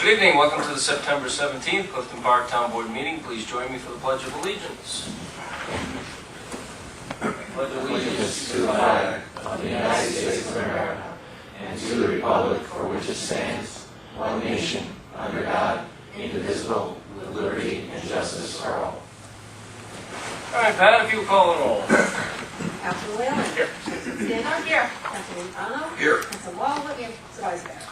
Good evening. Welcome to the September 17th Clifton Park Town Board meeting. Please join me for the Pledge of Allegiance. Pledge of allegiance to the flag of the United States of America and to the republic for which it stands, one nation, under God, indivisible, with liberty and justice for all. All right, Pat, if you call it roll. Councilman Whalen. Here. Councilman Stanard. Here. Councilman Romano. Here. Councilman Wallwood. Here. Supervisor Barrett.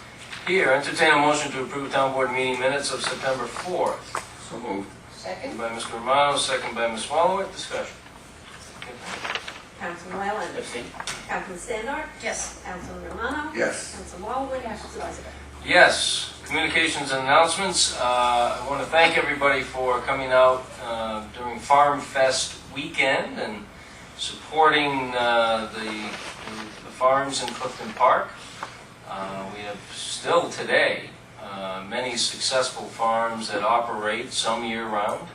Here, entertain a motion to approve Town Board meeting minutes of September 4th. So moved. Second. By Mr. Romano, second by Ms. Wallowit. Discussion. Councilman Whalen. Abstain. Councilman Stanard. Yes. Councilman Romano. Yes. Councilman Wallwood. Yes. Supervisor Barrett. Yes. Communications and announcements. I want to thank everybody for coming out during Farm Fest weekend and supporting the farms in Clifton Park. We have still today many successful farms that operate some year-round.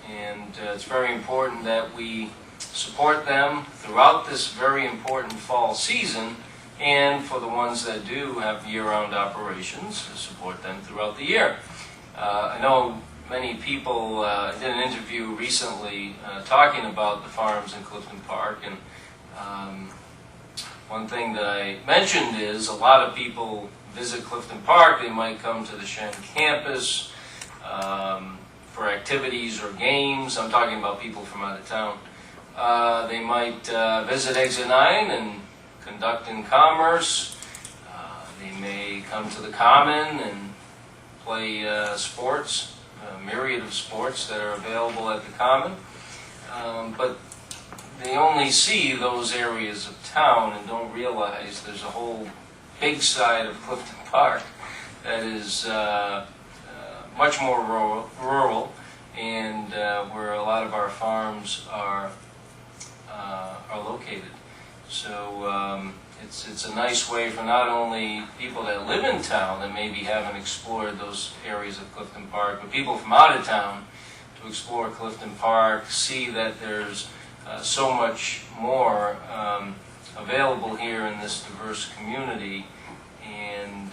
And it's very important that we support them throughout this very important fall season, and for the ones that do have year-round operations, support them throughout the year. I know many people, I did an interview recently talking about the farms in Clifton Park, and one thing that I mentioned is a lot of people visit Clifton Park. They might come to the Shen campus for activities or games. I'm talking about people from out of town. They might visit Exit 9 and conduct in commerce. They may come to the Common and play sports, a myriad of sports that are available at the Common. But they only see those areas of town and don't realize there's a whole big side of Clifton Park that is much more rural and where a lot of our farms are located. So it's a nice way for not only people that live in town that maybe haven't explored those areas of Clifton Park, but people from out of town to explore Clifton Park, see that there's so much more available here in this diverse community, and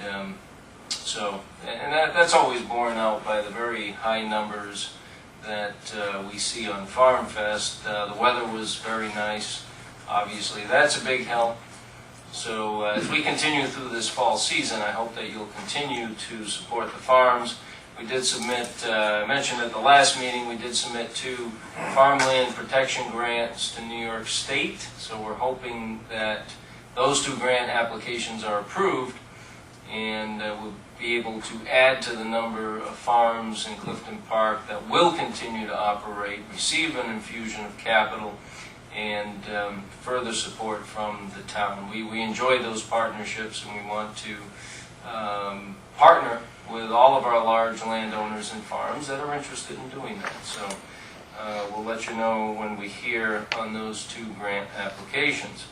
that's always borne out by the very high numbers that we see on Farm Fest. The weather was very nice, obviously. That's a big help. So as we continue through this fall season, I hope that you'll continue to support the farms. We did submit, I mentioned at the last meeting, we did submit 2 farmland protection grants to New York State. So we're hoping that those 2 grant applications are approved, and we'll be able to add to the number of farms in Clifton Park that will continue to operate, receive an infusion of capital, and further support from the town. We enjoy those partnerships, and we want to partner with all of our large landowners and farms that are interested in doing that. So we'll let you know when we hear on those 2 grant applications.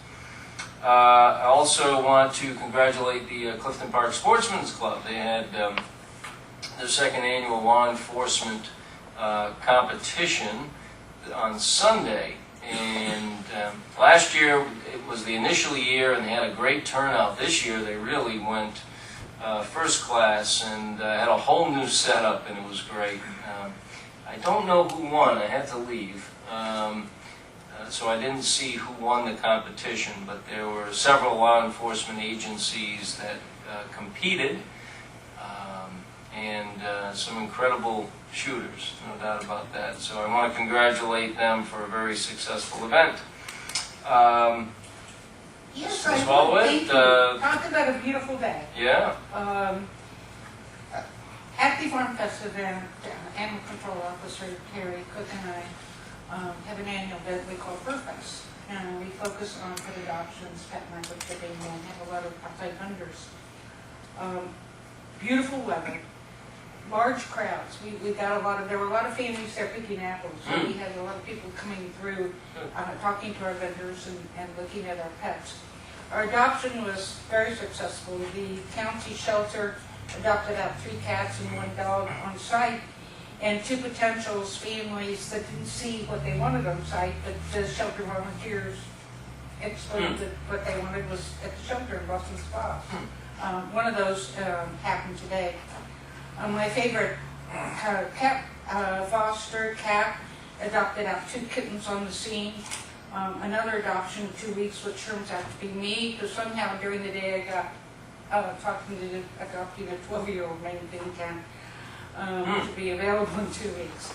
I also want to congratulate the Clifton Park Sportsman's Club. They had their 2nd annual law enforcement competition on Sunday. And last year it was the initial year, and they had a great turnout. This year they really went first class and had a whole new setup, and it was great. I don't know who won. I had to leave, so I didn't see who won the competition, but there were several law enforcement agencies that competed, and some incredible shooters, no doubt about that. So I want to congratulate them for a very successful event. Yes, Ms. I Wallowit, would. Thank you. Talk about a beautiful day. Yeah. At the Farm Fest event, Animal Control Officer Terry Cook and I have an annual event we call Fur Fest. And we focus on pet adoptions, pet language shipping, and have a lot of outside hunters. Beautiful weather. Large crowds. There were a lot of families there picking apples. So we had a lot of people coming through, talking to our vendors and looking at our pets. Our adoption was very successful. The county shelter adopted out 3 cats and 1 dog on site, and 2 potentials, families that didn't see what they wanted on site, but the shelter volunteers explained that what they wanted was at the shelter in Boston Spa. One of those happened today. My favorite pet foster cat adopted out 2 kittens on the scene. Another adoption in 2 weeks, which turns out to be me, because somehow during the day I got talking to adopting a 12-year-old named Tin Can to be available in 2 weeks.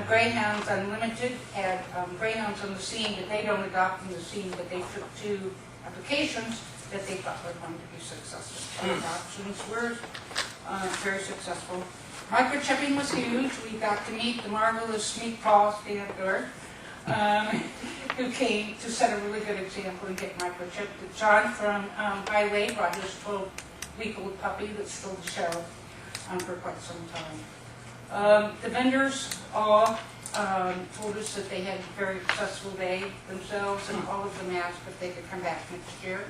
Greyhounds Unlimited had greyhounds on the scene that they don't adopt on the scene, but they took 2 applications that they thought were going to be successful. Adoptions were very successful. Microchipping was huge. We got to meet the marvelous Meatball Standard, who came to set a really good example and get microchipped. John from Highway brought his 12-week-old puppy that's still the show for quite some time. The vendors all told us that they had a very successful day themselves, and all of them asked if they could come back next year.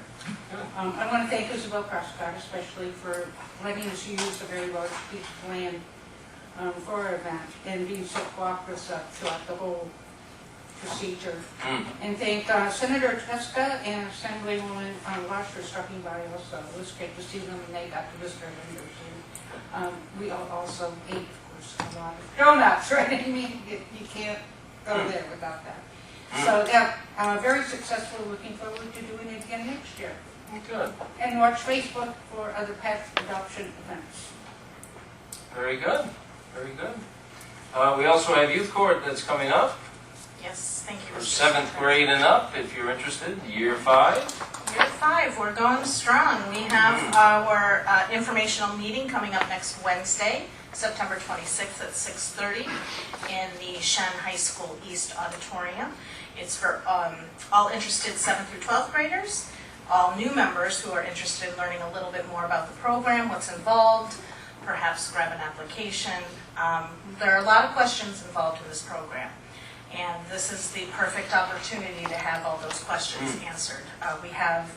I want to thank Isabel Prescott especially for letting us use a very large piece of land for our event and being so cooperative throughout the whole procedure. And thank Senator Tresca and Assemblywoman Lush for stopping by also. It was great to see them, and they got to visit our vendors. And we also ate, of course, a lot of donuts, right? I mean, you can't go there without that. So yeah, very successful. Looking forward to doing it again next year. Good. And watch Facebook for other pet adoption events. Very good. Very good. We also have Youth Court that's coming up Yes, thank you. for Mr. 7th Secretary. grade and up, if you're interested, year 5. Year 5, we're going strong. We have our informational meeting coming up next Wednesday, September 26th at 6:30 in the Shen High School East Auditorium. It's for all interested 7th through 12th graders, all new members who are interested in learning a little bit more about the program, what's involved, perhaps grab an application. There are a lot of questions involved in this program, and this is the perfect opportunity to have all those questions answered. We have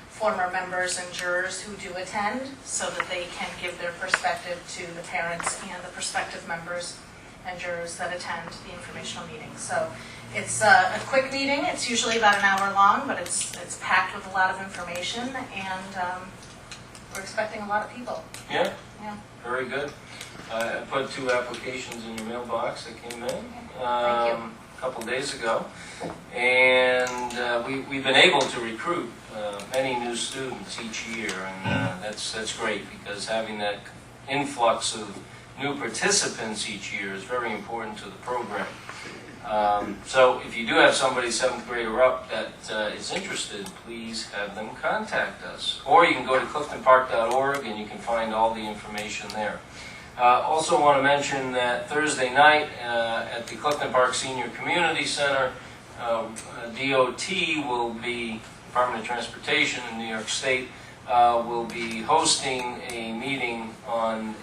former members and jurors who do attend so that they can give their perspective to the parents and the prospective members and jurors that attend the informational meeting. So it's a quick meeting. It's usually about an hour long, but it's packed with a lot of information, and we're expecting a lot of people. Yeah, Yeah. very good. I put 2 applications in your mailbox that came in a couple days ago. And we've been able to recruit many new students each year, and that's great, because having that influx of new participants each year is very important to the program. So if you do have somebody 7th grade or up that is interested, please have them contact us. Or you can go to cliftonpark.org and you can find all the information there. Also want to mention that Thursday night at the Clifton Park Senior Community Center, DOT will be, Department of Transportation in New York State, will be hosting a meeting on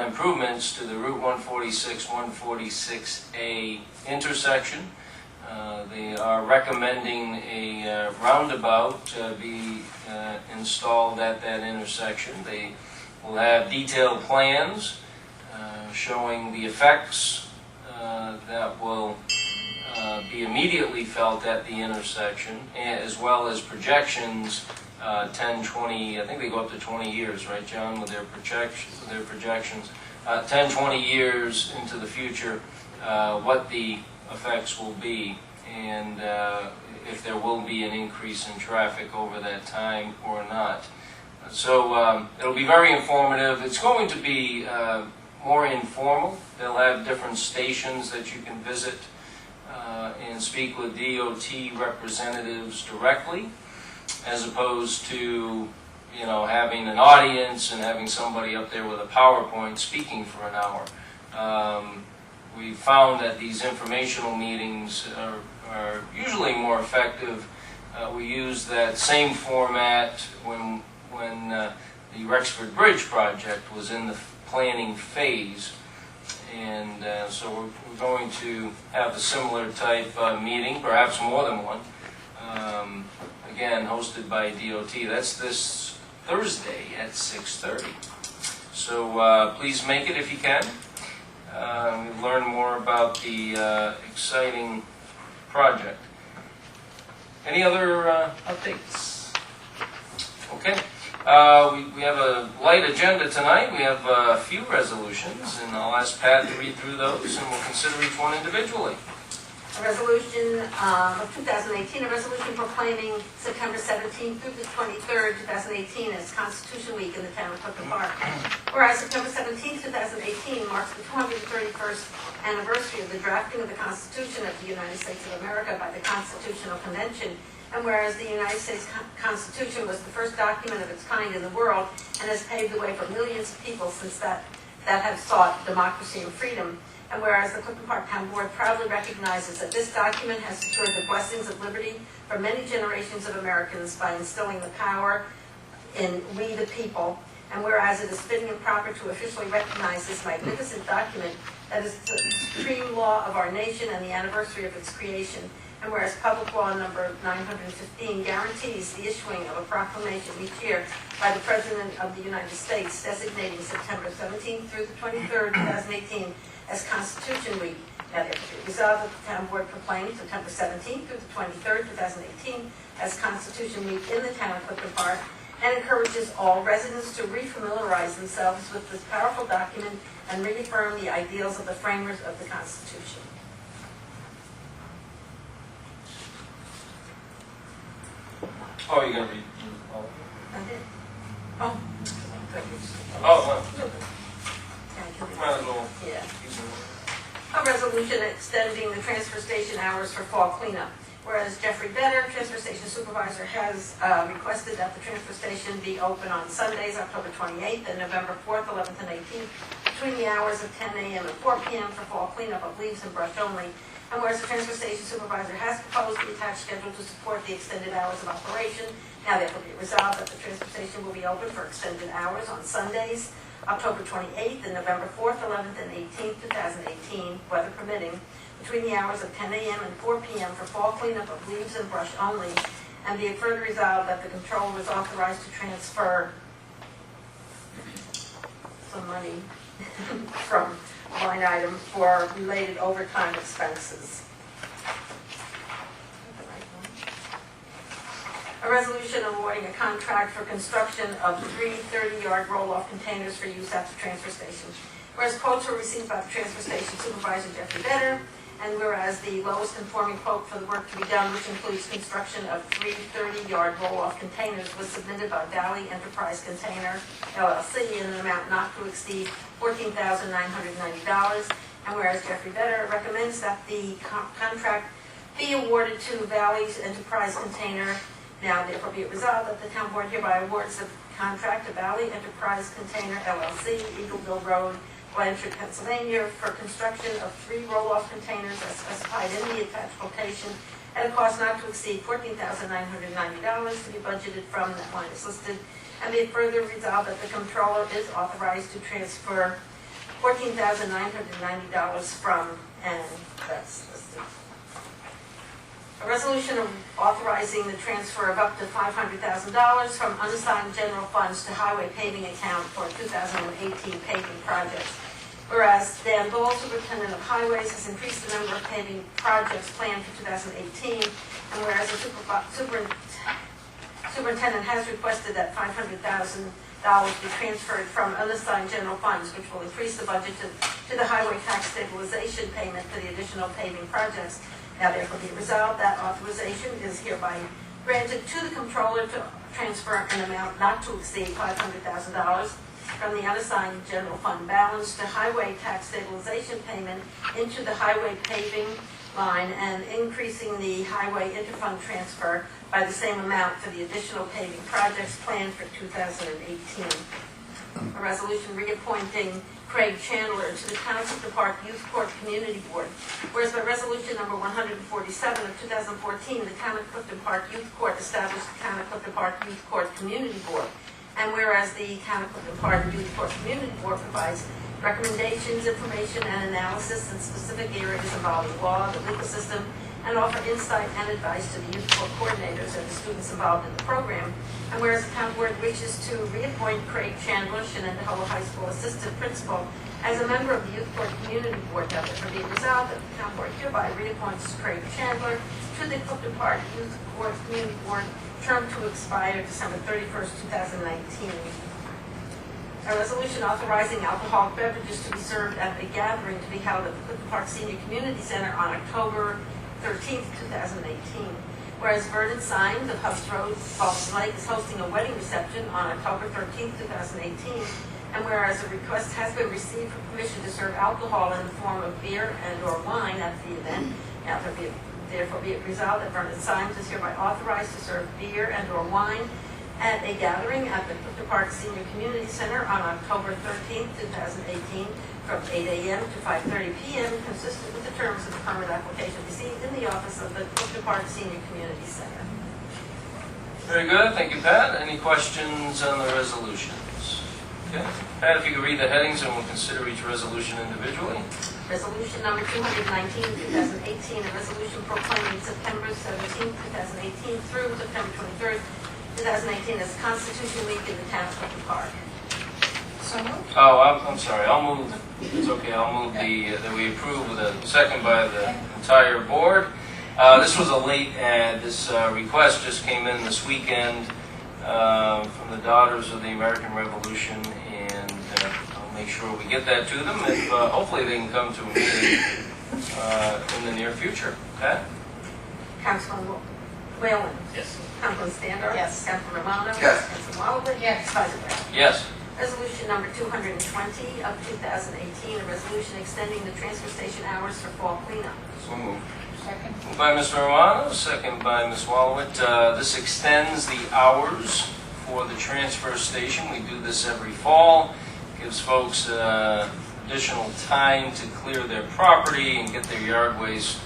improvements to the Route 146, 146A intersection. They are recommending a roundabout be installed at that intersection. They will have detailed plans showing the effects that will be immediately felt at the intersection, as well as projections 10, 20, I think they go up to 20 years, right, John, with their projections. 10, 20 years into the future, what the effects will be, and if there will be an increase in traffic over that time or not. So it'll be very informative. It's going to be more informal. They'll have different stations that you can visit and speak with DOT representatives directly, as opposed to, you know, having an audience and having somebody up there with a PowerPoint speaking for an hour. We found that these informational meetings are usually more effective. We used that same format when the Rexford Bridge project was in the planning phase. And so we're going to have a similar type meeting, perhaps more than one, again, hosted by DOT. That's this Thursday at 6:30. So please make it if you can. Learn more about the exciting project. Any other updates? Okay. We have a light agenda tonight. We have a few resolutions, and I'll ask Pat to read through those, and we'll consider each one individually. A resolution of 2018, a resolution proclaiming September 17th through the 23rd, 2018 as Constitution Week in the town of Clifton Park. Whereas September 17th, 2018 marks the 231st anniversary of the drafting of the Constitution of the United States of America by the Constitutional Convention, and whereas the United States Constitution was the first document of its kind in the world and has paved the way for millions of people since that have sought democracy and freedom. And whereas the Clifton Park Town Board proudly recognizes that this document has secured the blessings of liberty for many generations of Americans by instilling the power in we the people, and whereas it is fitting and proper to officially recognize this magnificent document that is the supreme law of our nation and the anniversary of its creation, and whereas public law number 915 guarantees the issuing of a proclamation each year by the President of the United States designating September 17th through the 23rd, 2018 as Constitution Week. Now therefore resolved that the Town Board proclaims September 17th through the 23rd, 2018 as Constitution Week in the town of Clifton Park, and encourages all residents to refamiliarize themselves with this powerful document and reaffirm the ideals of the framers of the Constitution. Oh, you're going to read all of them? That's it. Oh. Oh, well, Okay, might as well yeah. keep moving. A resolution extending the transfer station hours for fall cleanup. Whereas Jeffrey Vedder, Transfer Station Supervisor, has requested that the transfer station be open on Sundays, October 28th and November 4th, 11th, and 18th, between the hours of 10 a.m. and 4 p.m. for fall cleanup of leaves and brush only. And whereas the Transfer Station Supervisor has proposed the attached schedule to support the extended hours of operation, now therefore be resolved that the transfer station will be open for extended hours on Sundays, October 28th and November 4th, 11th, and 18th, 2018, weather permitting, between the hours of 10 a.m. and 4 p.m. for fall cleanup of leaves and brush only, and be it further resolved that the controller is authorized to transfer some money from line item for related overtime expenses. A resolution awarding a contract for construction of 3 30-yard roll-off containers for use at the transfer station. Whereas quotes were received by the transfer station supervisor Jeffrey Vedder, and whereas the lowest conforming quote for the work to be done, which includes construction of 3 30-yard roll-off containers, was submitted by Valley Enterprise Container, LLC, in an amount not to exceed $14,990. And whereas Jeffrey Vedder recommends that the contract be awarded to Valley's Enterprise Container, now therefore be it resolved that the Town Board hereby awards the contract to Valley Enterprise Container, LLC, Eagleville Road, Blanchard, Pennsylvania, for construction of 3 roll-off containers as specified in the attached quotation at a cost not to exceed $14,990 to be budgeted from that line is listed, and be it further resolved that the controller is authorized to transfer $14,990 from, and that's listed. A resolution authorizing the transfer of up to $500,000 from unassigned general funds to highway paving account for 2018 paving projects. Whereas Dan Ball, Superintendent of Highways, has increased the number of paving projects planned for 2018, and whereas the superintendent has requested that $500,000 be transferred from unassigned general funds, which will increase the budget to the highway tax stabilization payment for the additional paving projects. Now therefore be resolved that authorization is hereby granted to the controller to transfer an amount not to exceed $500,000 from the unassigned general fund balance to highway tax stabilization payment into the highway paving line, and increasing the highway interfund transfer by the same amount for the additional paving projects planned for 2018. A resolution reappointing Craig Chandler to the Town of Clifton Park Youth Court Community Board. Whereas by resolution number 147 of 2014, the Town of Clifton Park Youth Court established the Town of Clifton Park Youth Court Community Board. And whereas the Town of Clifton Park Youth Court Community Board provides recommendations, information, and analysis in specific areas involving law, the legal system, and offer insight and advice to the youth corps coordinators and the students involved in the program. And whereas the town board wishes to reappoint Craig Chandler, Shenandoah High School Assistant Principal, as a member of the Youth Corps Community Board, now therefore be resolved that the town board hereby reappoints Craig Chandler to the Clifton Park Youth Corps Community Board, term to expire December 31st, 2019. A resolution authorizing alcoholic beverages to be served at a gathering to be held at the Clifton Park Senior Community Center on October 13th, 2018. Whereas Vernon Signs of Hubs Road, Falls Lake is hosting a wedding reception on October 13th, 2018. And whereas a request has been received for permission to serve alcohol in the form of beer and/or wine at the event, now therefore be it resolved that Vernon Signs is hereby authorized to serve beer and/or wine at a gathering at the Clifton Park Senior Community Center on October 13th, 2018, from 8 a.m. to 5:30 p.m., consistent with the terms of the permit application received in the office of the Clifton Park Senior Community Center. Very good, thank you, Pat. Any questions on the resolutions? Okay. Pat, if you could read the headings and we'll consider each resolution individually. Resolution number 219, 2018, a resolution proclaiming September 17, 2018 through September 23rd, 2018 as Constitution Week in the town of Clifton Park. So moved. Oh, I'm sorry, I'll move, it's okay, I'll move that we approve with a second by the entire board. This was a late ad, this request just came in this weekend from the Daughters of the American Revolution, and I'll make sure we get that to them, and hopefully they can come to a meeting in the near future. Okay? Councilman Whalen? Yes. Councilman Standard? Yes. Councilman Romano? Yes. Councilman Wallace? Yes. Vice Mayor? Yes. Resolution number 220 of 2018, a resolution extending the transfer station hours for fall cleanup. So moved. Second. Moved by Mr. Romano, second by Ms. Wallowit. This extends the hours for the transfer station. We do this every fall. Gives folks additional time to clear their property and get their yard waste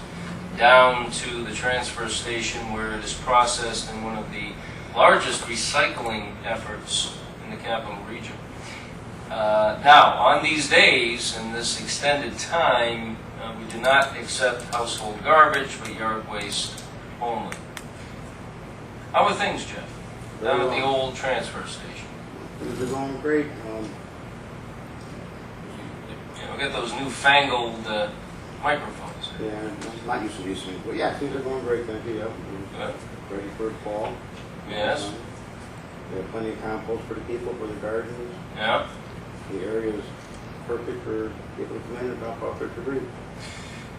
down to the transfer station where it is processed in one of the largest recycling efforts in the capital region. Now, on these days, in this extended time, we do not accept household garbage, but yard waste only. How are things, Jeff? Down at the old transfer station? Things are going great. You know, get those newfangled microphones. Yeah, I'm not used to these things, but yeah, things are going great. Thank you. Yep. Good. We're ready for fall. Yes. We have plenty of compost for the people, for the gardens. Yeah. The area is perfect for people to come in and drop off their debris.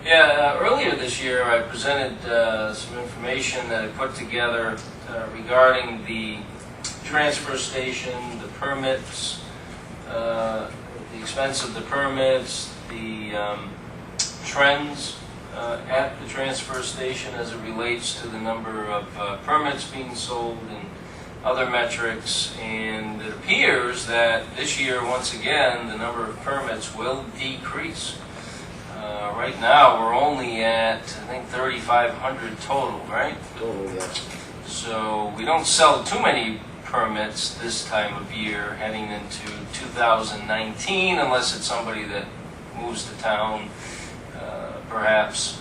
Yeah, earlier this year I presented some information that I put together regarding the transfer station, the permits, the expense of the permits, the trends at the transfer station as it relates to the number of permits being sold and other metrics, and it appears that this year, once again, the number of permits will decrease. Right now, we're only at, I think, 3,500 total, right? Total, yes. So we don't sell too many permits this time of year heading into 2019, unless it's somebody that moves to town, perhaps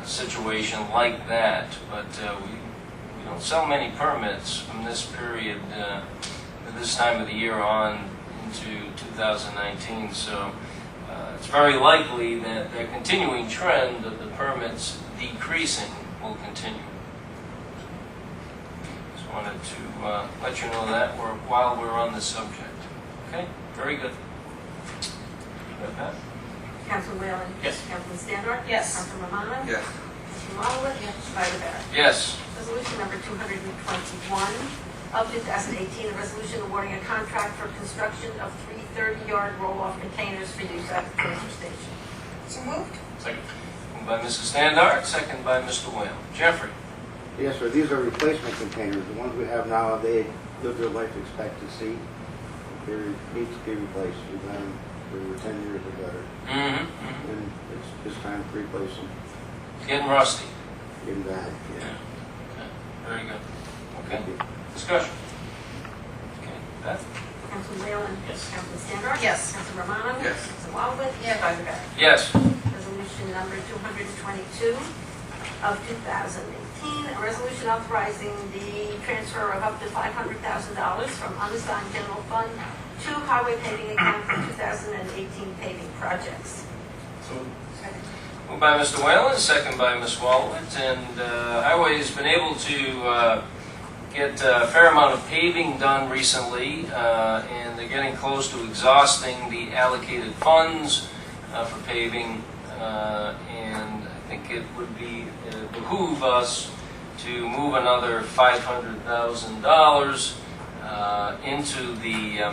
a situation like that. But we don't sell many permits from this period, this time of the year on into 2019. So it's very likely that the continuing trend of the permits decreasing will continue. Just wanted to let you know that while we're on the subject. Okay, very good. Good, Pat? Councilman Whalen? Yes. Councilman Standard? Yes. Councilman Romano? Yes. Councilman Wallace? Yes. Vice Mayor? Yes. Resolution number 221 of 2018, a resolution awarding a contract for construction of 3 30-yard roll-off containers for use at the transfer station. So moved. Second. Moved by Mrs. Standard, second by Mr. Whale. Jeffrey? Yes, sir. These are replacement containers. The ones we have now, they live their life expectancy. They need to be replaced. We've had them for 10 years or better. Mm-hmm. And it's time to replace them. Getting rusty. Get them back. Yeah. Okay, very good. Okay, Thank you. discussion. Okay, Beth? Councilman Whalen? Yes. Councilman Standard? Yes. Councilman Romano? Yes. Councilman Wallace? Yes. Vice Mayor? Yes. Resolution number 222 of 2018, a resolution authorizing the transfer of up to $500,000 from unassigned general fund to highway paving account for 2018 paving projects. Moved by Mr. Whalen, second by Ms. Walwit, and Highway's been able to get a fair amount of paving done recently, and they're getting close to exhausting the allocated funds for paving, and I think it would behoove us to move another $500,000 into the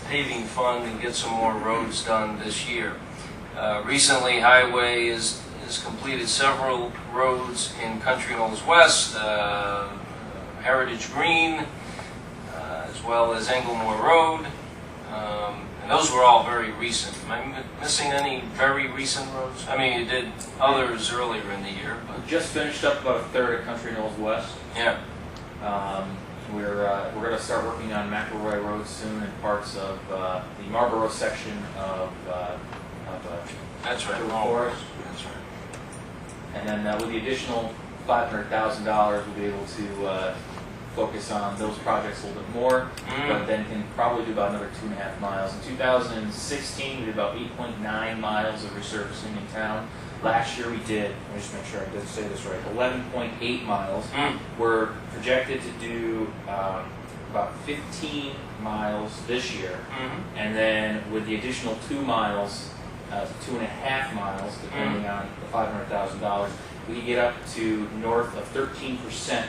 paving fund and get some more roads done this year. Recently, Highway has completed several roads in Country Knolls West, Heritage Green, as well as Englemore Road, and those were all very recent. Am I missing any very recent roads? I mean, you did others earlier in the year, We but just finished up about a third of Country Knolls West. yeah. We're going to start working on McElroy Road soon and parts of the Marlboro section of That's right. River Oh, Forest. that's right. And then with the additional $500,000, we'll be able to focus on those projects a little bit more, but then can probably do about another 2.5 miles. In 2016, we did about 8.9 miles of resurfacing in town. Last year we did, let me just make sure I did say this right, 11.8 miles. We're projected to do about 15 miles this year, and then with the additional 2 miles, 2.5 miles, depending on the $500,000, we can get up to north of 13%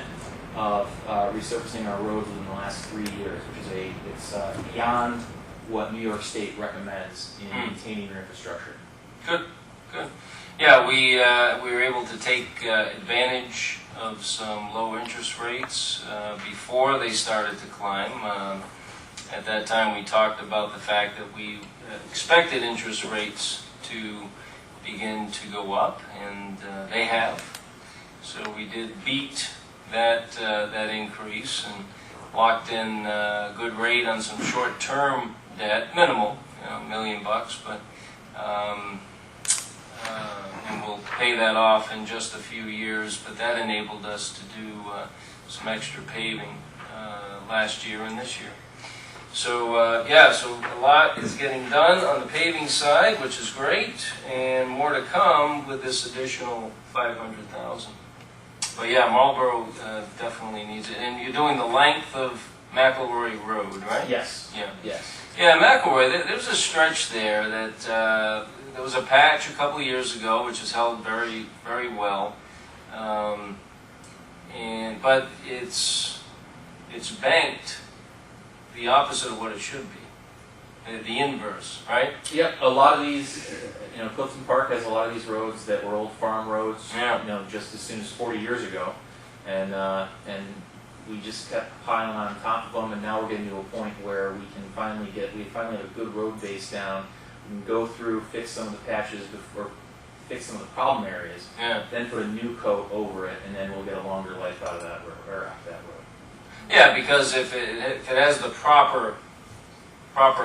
of resurfacing our roads within the last 3 years, which is it's beyond what New York State recommends in maintaining your infrastructure. Good, good. Yeah, we were able to take advantage of some low interest rates before they started to climb. At that time, we talked about the fact that we expected interest rates to begin to go up, and they have. So we did beat that increase and locked in a good rate on some short-term debt, minimal, $1 million, but and we'll pay that off in just a few years. But that enabled us to do some extra paving last year and this year. So so a lot is getting done on the paving side, which is great, and more to come with this additional $500,000. But yeah, Marlboro definitely needs it. And you're doing the length of McElroy Road, right? Yes. Yeah. Yes. Yeah, McElroy, there's a stretch there that there was a patch a couple of years ago, which has held very, very well. But it's banked the opposite of what it should be. The inverse, right? Yep. A lot of these, Clifton Park has a lot of these roads that were old farm roads. Yeah. Just as soon as 40 years ago, and we just kept piling on top of them, and now we're getting to a point where we finally have a good road base down. We can go through, fix some of the patches, or fix some of the problem areas, Yeah. then put a new coat over it, and then we'll get a longer life out of that road. Yeah, because if it has the proper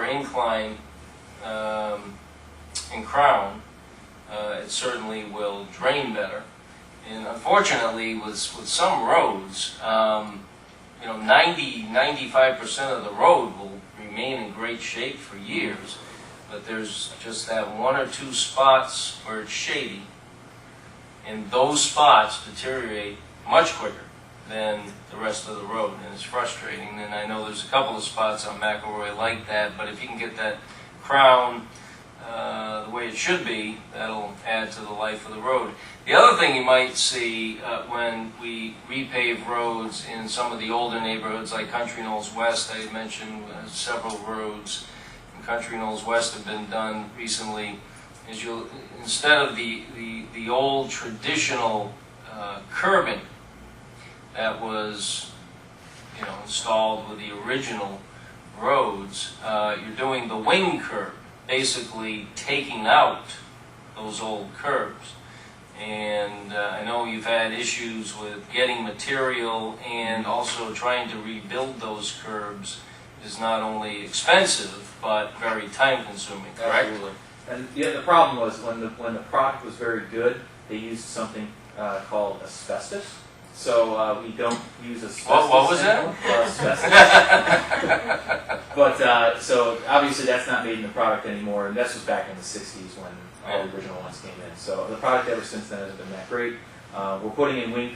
incline and crown, it certainly will drain better. And unfortunately, with some roads, 95% of the road will remain in great shape for years, but there's just that 1 or 2 spots where it's shady, and those spots deteriorate much quicker than the rest of the road, and it's frustrating. And I know there's a couple of spots on McElroy like that, but if you can get that crown the way it should be, that'll add to the life of the road. The other thing you might see when we repave roads in some of the older neighborhoods like Country Knolls West, I had mentioned several roads in Country Knolls West have been done recently, is instead of the old traditional curbing that was installed with the original roads, you're doing the wing curb, basically taking out those old curbs. And I know you've had issues with getting material, and also trying to rebuild those curbs is not only expensive but very time consuming, correct? Absolutely. And the problem was when the product was very good, they used something called asbestos. So we don't use asbestos. What was that? anymore. Asbestos. But so obviously that's not made in the product anymore, and this was back in the 60s when all the original ones came in. So the product ever since then has been that great. We're putting in wing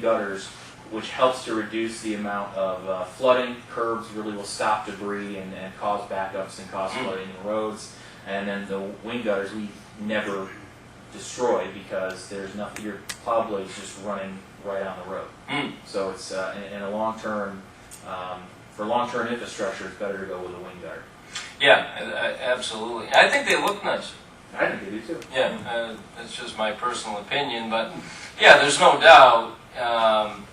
gutters, which helps to reduce the amount of flooding. Curbs really will stop debris and cause backups and cause flooding in roads. And then the wing gutters we never destroy because there's nothing, your plow blade's just running right on the road. So it's in a long-term, for long-term infrastructure, it's better to go with a wing gutter. Yeah, absolutely. I think they look nice. I think they do too. Yeah, that's just my personal opinion, but yeah, there's no doubt, and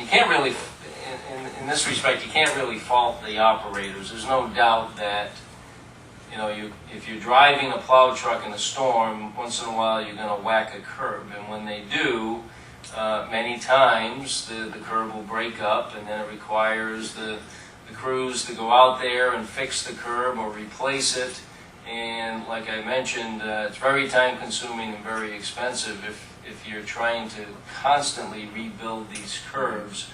you can't really, in this respect, you can't really fault the operators. There's no doubt that, you know, if you're driving a plow truck in a storm, once in a while you're going to whack a curb, and when they do, many times the curb will break up, and then it requires the crews to go out there and fix the curb or replace it. And like I mentioned, it's very time consuming and very expensive if you're trying to constantly rebuild these curbs.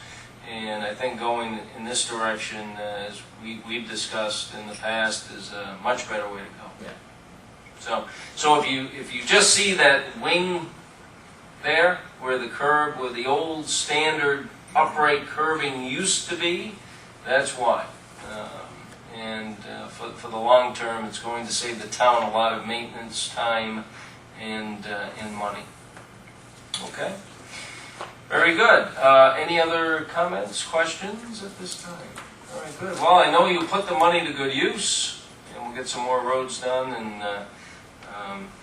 And I think going in this direction, as we've discussed in the past, is a much better way to go. Yeah. So if you just see that wing there, where the old standard upright curbing used to be, that's why. And for the long term, it's going to save the town a lot of maintenance, time, and money. Okay? Very good. Any other comments, questions at this time? All right, good. Well, I know you put the money to good use, and we'll get some more roads done, and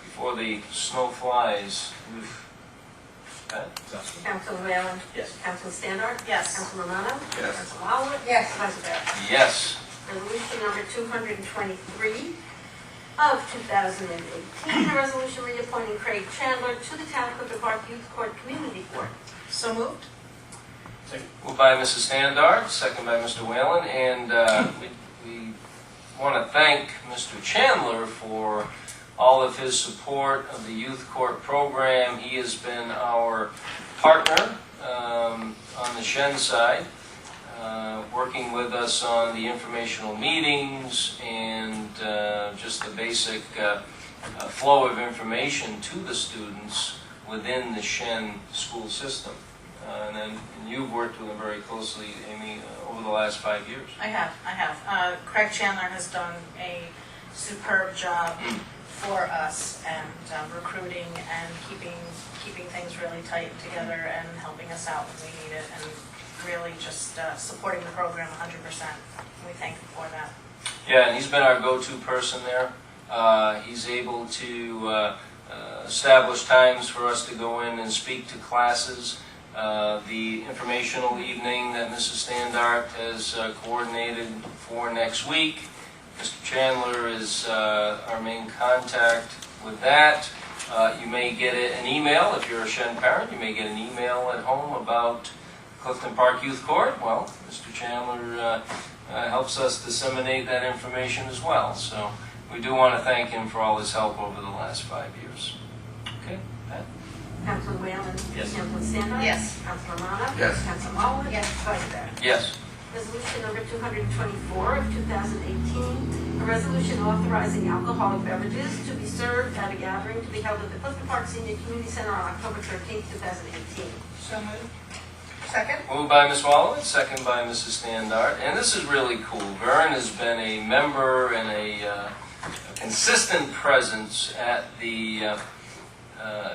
before the snow flies. Councilman Whalen? Yes. Councilman Standard? Yes. Councilman Romano? Yes. Councilman Holloway? Yes. Vice Mayor? Yes. Resolution number 223 of 2018, a resolution reappointing Craig Chandler to the Town of Clifton Park Youth Court Community Board. So moved? Moved by Mrs. Standard, second by Mr. Whalen, and we want to thank Mr. Chandler for all of his support of the youth court program. He has been our partner on the Shen side, working with us on the informational meetings and just the basic flow of information to the students within the Shen school system. And you've worked with him very closely, Amy, over the last 5 years. I have. Craig Chandler has done a superb job for us and recruiting and keeping things really tight together and helping us out when we need it and really just supporting the program 100%. We thank him for that. Yeah, and he's been our go-to person there. He's able to establish times for us to go in and speak to classes. The informational evening that Mrs. Standard has coordinated for next week. Mr. Chandler is our main contact with that. You may get an email, if you're a Shen parent, you may get an email at home about Clifton Park Youth Court. Well, Mr. Chandler helps us disseminate that information as well. So we do want to thank him for all his help over the last 5 years. Okay, Pat? Councilman Whalen? Yes. Councilman Standard? Yes. Councilman Romano? Yes. Councilman Holloway? Yes. Vice Mayor? Yes. Resolution number 224 of 2018, a resolution authorizing alcoholic beverages to be served at a gathering to be held at the Clifton Park Senior Community Center on October 13th, 2018. So moved. Second? Moved by Ms. Wallowitz, second by Mrs. Standard. And this is really cool. Vern has been a member and a consistent presence at the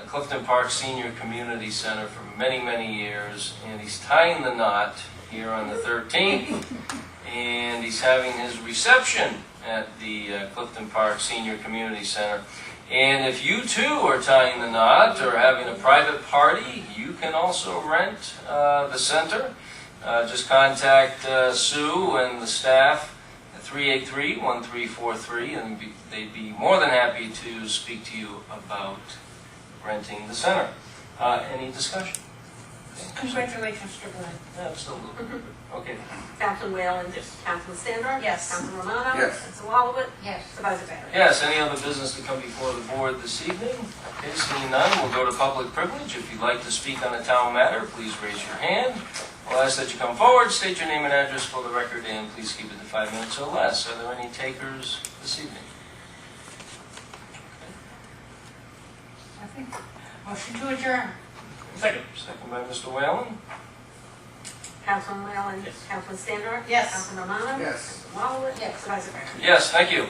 Clifton Park Senior Community Center for many, many years. And he's tying the knot here on the 13th. And he's having his reception at the Clifton Park Senior Community Center. And if you too are tying the knot or having a private party, you can also rent the center. Just contact Sue and the staff at 383-1343, and they'd be more than happy to speak to you about renting the center. Any discussion? Congratulations to Glenn. Absolutely. Okay. Councilman Whalen? Yes. Councilman Sandor? Yes. Councilman Romano? Yes. Councilman Walbert? Yes. Supervisor Barry? Yes, any other business to come before the board this evening? Okay, seeing none, we'll go to public privilege. If you'd like to speak on a town matter, please raise your hand. We'll ask that you come forward, state your name and address for the record, and please keep it to 5 minutes or less. Are there any takers this evening? I think, motion to adjourn. Second. Second by Mr. Whalen. Councilman Whalen? Yes. Councilman Sandor? Yes. Councilman Romano? Yes. Councilman Walbert? Yes. Supervisor Barry? Yes, thank you.